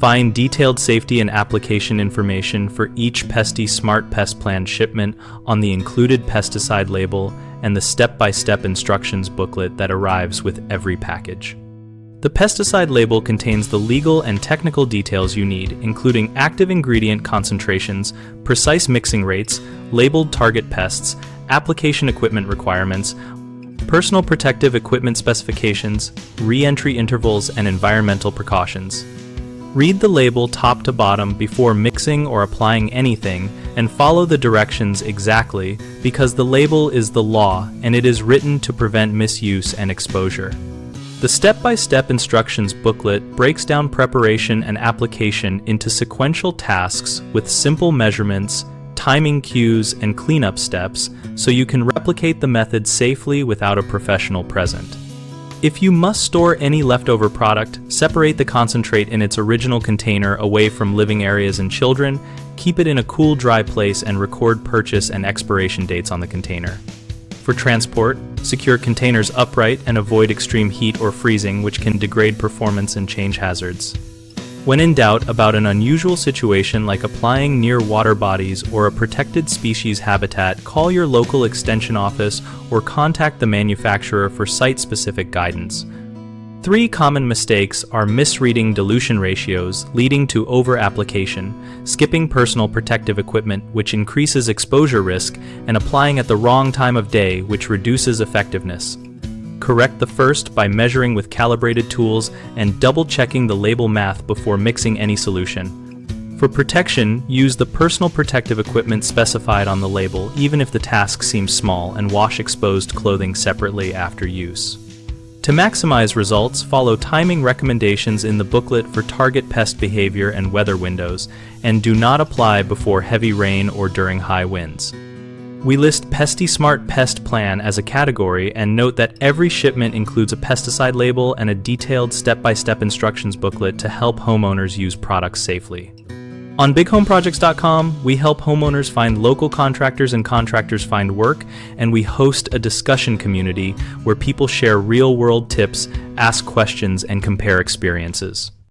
Find detailed safety and application information for each Pesti Smart Pest Plan shipment on the included pesticide label and the step-by-step instructions booklet that arrives with every package. The pesticide label contains the legal and technical details you need, including active ingredient concentrations, precise mixing rates, labeled target pests, application equipment requirements, personal protective equipment specifications, re-entry intervals, and environmental precautions. Read the label top to bottom before mixing or applying anything, and follow the directions exactly, because the label is the law and it is written to prevent misuse and exposure. The step-by-step instructions booklet breaks down preparation and application into sequential tasks with simple measurements, timing cues, and cleanup steps, so you can replicate the method safely without a professional present. If you must store any leftover product, separate the concentrate in its original container away from living areas and children, keep it in a cool, dry place, and record purchase and expiration dates on the container. For transport, secure containers upright and avoid extreme heat or freezing, which can degrade performance and change hazards. When in doubt about an unusual situation like applying near water bodies or a protected species habitat, call your local extension office or contact the manufacturer for site-specific guidance. 3 common mistakes are misreading dilution ratios, leading to over-application, skipping personal protective equipment, which increases exposure risk, and applying at the wrong time of day, which reduces effectiveness. Correct the first by measuring with calibrated tools and double-checking the label math before mixing any solution. For protection, use the personal protective equipment specified on the label, even if the task seems small, and wash exposed clothing separately after use. To maximize results, follow timing recommendations in the booklet for target pest behavior and weather windows, and do not apply before heavy rain or during high winds. We list Pesti Smart Pest Plan as a category and note that every shipment includes a pesticide label and a detailed step-by-step instructions booklet to help homeowners use products safely. On BigHomeProjects.com, we help homeowners find local contractors and contractors find work, and we host a discussion community where people share real-world tips, ask questions, and compare experiences.